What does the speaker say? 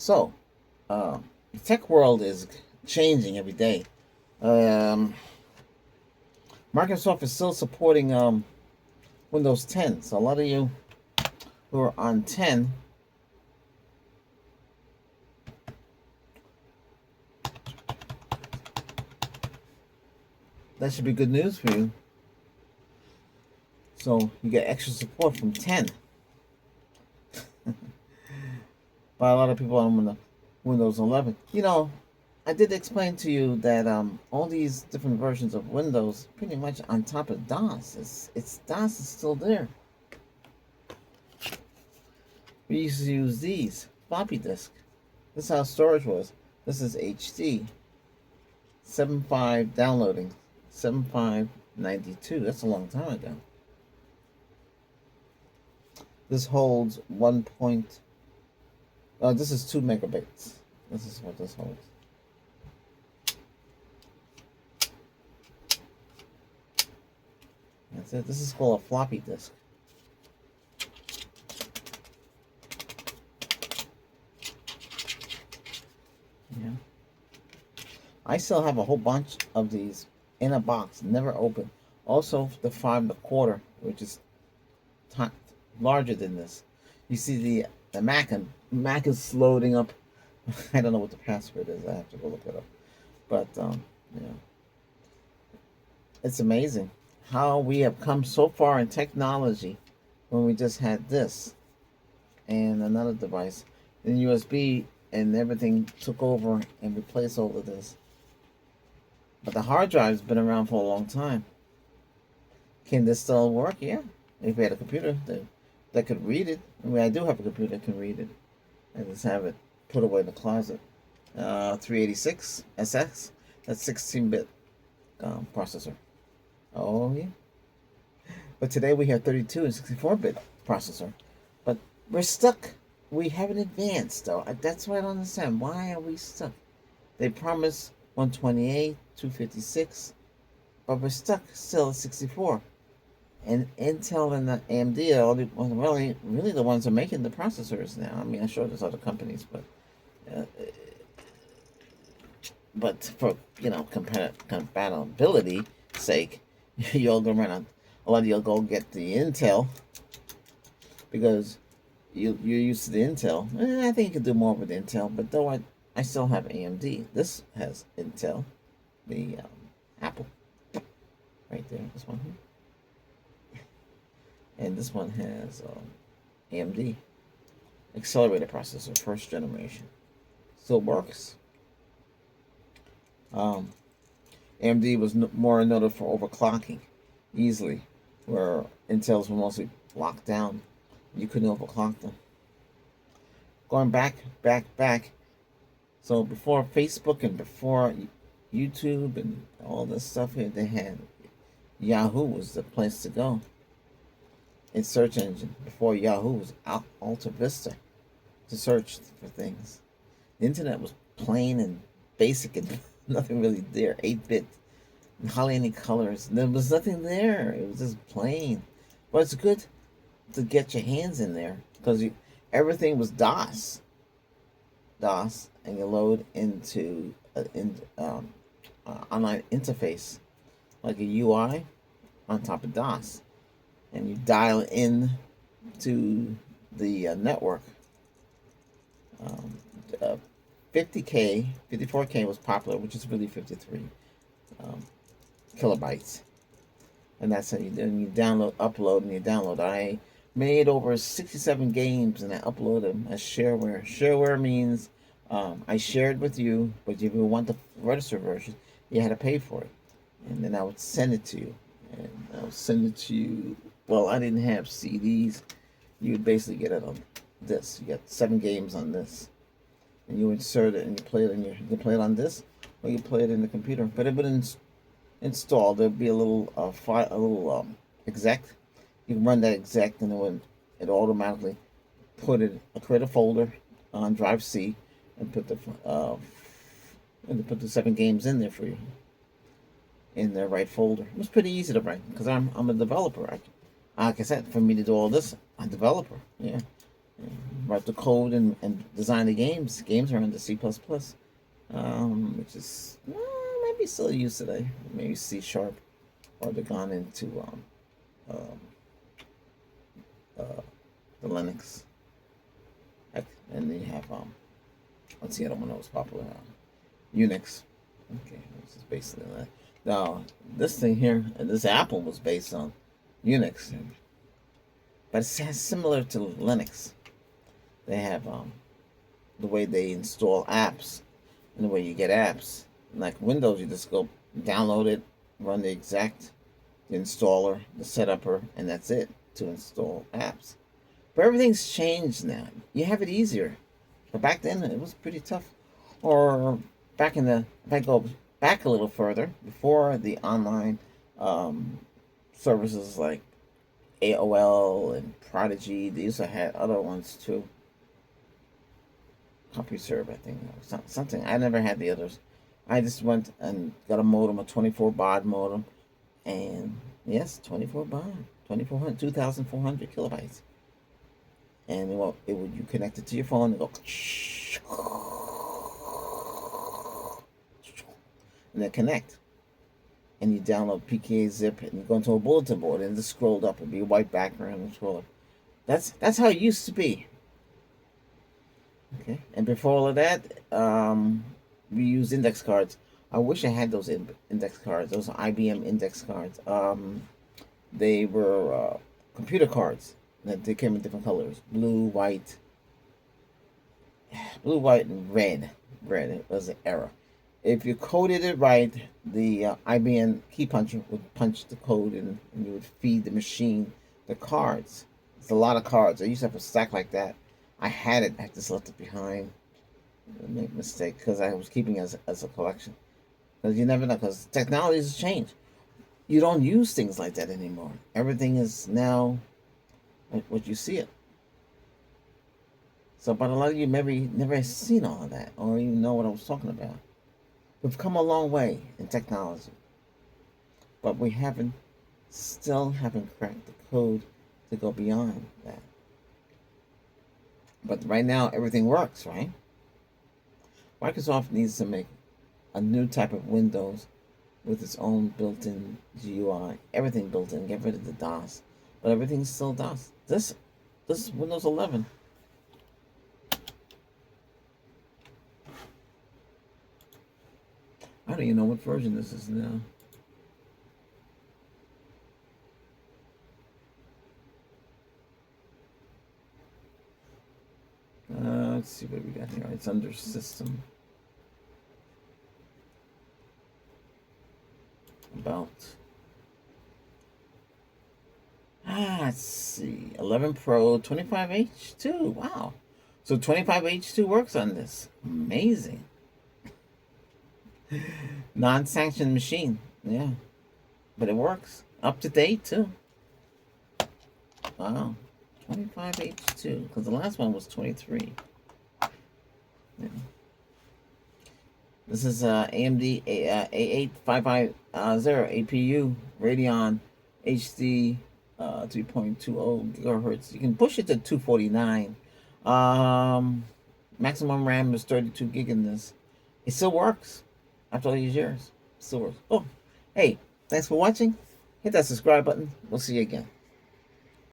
So, the tech world is changing every day. Um, Microsoft is still supporting Windows 10. So a lot of you who are on 10, that should be good news for you. So you get extra support from 10. By a lot of people on the Windows 11. I did explain to you that all these different versions of Windows, pretty much on top of DOS, it's DOS is still there. We used to use these floppy disk. This is how storage was. This is HD 7.5 downloading 7.592. That's a long time ago. This holds 1. This is 2 megabytes. This is what this holds. That's it. This is called a floppy disk. Yeah. I still have a whole bunch of these in a box, never opened. Also, the 5.25, which is larger than this. You see the Mac, and Mac is loading up. I don't know what the password is. I have to go look it up. But yeah, it's amazing how we have come so far in technology when we just had this and another device, then USB, and everything took over and replaced all of this. But the hard drive's been around for a long time. Can this still work? Yeah. If we had a computer that could read it. I mean, I do have a computer that can read it. I just have it put away in the closet. 386 SX. That's 16-bit processor. Oh, yeah. But today we have 32 and 64-bit processor. But we're stuck. We haven't advanced, though. That's why I don't understand. Why are we stuck? They promise 128, 256, but we're stuck still at 64. And Intel and the AMD are really the ones who are making the processors now. I mean, I'm sure there's other companies, but for compatibility sake, you'll go around. A lot of you'll go get the Intel because you're used to the Intel. I think you can do more with Intel, but though I still have AMD. This has Intel, the Apple, right there. This one here, and this one has AMD accelerated processor, first generation. Still works. AMD was more noted for overclocking easily, where Intel's were mostly locked down. You couldn't overclock them. Going back. So before Facebook and before YouTube and all this stuff here, they had Yahoo was the place to go. It's search engine. Before Yahoo was Alta Vista to search for things. The internet was plain and basic and nothing really there. 8-bit, hardly any colors. There was nothing there. It was just plain. But it's good to get your hands in there because everything was DOS, and you load into online interface like a UI on top of DOS, and you dial in to the network. 50K, 54K was popular, which is really 53 kilobytes, and that's how you do. And you upload, and you download. I made over 67 games, and I uploaded them as shareware. Shareware means I shared with you, but if you want the registered version, you had to pay for it, and then I would send it to you. And I would send it to you. Well, I didn't have CDs. You would basically get it on this. You got 7 games on this, and you insert it and you play it you can play it on this, or you play it in the computer. But it would install. There'd be a little exec. You can run that exec, and it automatically create a folder on Drive C, and put the 7 games in there for you in the right folder. It was pretty easy to write because I'm a developer. Like I said, for me to do all this, I'm a developer. Yeah, write the code and design the games. Games are under C++, which is might be still used today. Maybe C Sharp, or they've gone into um, uh, the Linux. Heck, and then you have what's the other one that was popular? Unix. Okay, this is basically that. Now this thing here, this Apple was based on Unix, but it's similar to Linux. They have the way they install apps and the way you get apps. Like Windows, you just go download it, run the the installer, the setuper, and that's it to install apps. But everything's changed now. You have it easier. But back then, it was pretty tough. Or back in the, if I go back a little further, before the online services like AOL and Prodigy, they used to have other ones too. CompuServe, I think, something. I never had the others. I just went and got a modem, a 24 baud modem, and yes, 24 baud, 2400, 2,400 kilobytes, and it would you connect it to your phone and go, and then connect, and you download PKA zip, and you go into a bulletin board, and just scrolled up, it'd be a white background and scroll up. That's how it used to be. Okay, and before all of that, we used index cards. I wish I had those index cards. Those are IBM index cards. They were computer cards. They came in different colors: blue, white, and red. Red. It was an error. If you coded it right, the IBM key puncher would punch the code in, and you would feed the machine the cards. It's a lot of cards. I used to have a stack like that. I had it. I just left it behind. I made a mistake because I was keeping it as a collection. Because you never know. Because technology has changed. You don't use things like that anymore. Everything is now like what you see it. So, but a lot of you maybe never seen all of that, or even know what I was talking about. We've come a long way in technology, but we still haven't cracked the code to go beyond that. But right now, everything works, right? Microsoft needs to make a new type of Windows with its own built-in GUI. Everything built in. Get rid of the DOS. But everything's still DOS. This is Windows 11. I don't even know what version this is now. Let's see what we got here. It's under System. About. Let's see. 11 Pro, 25H2. Wow. So 25H2 works on this. Amazing. Non-sanctioned machine. Yeah. But it works. Up to date, too. Wow. 25H2. Because the last one was 23. Yeah. This is AMD A8550 APU Radeon HD 3.20 gigahertz. You can push it to 249. Maximum RAM is 32 gig in this. It still works after all these years. It still works. Oh, hey, thanks for watching. Hit that subscribe button. We'll see you again.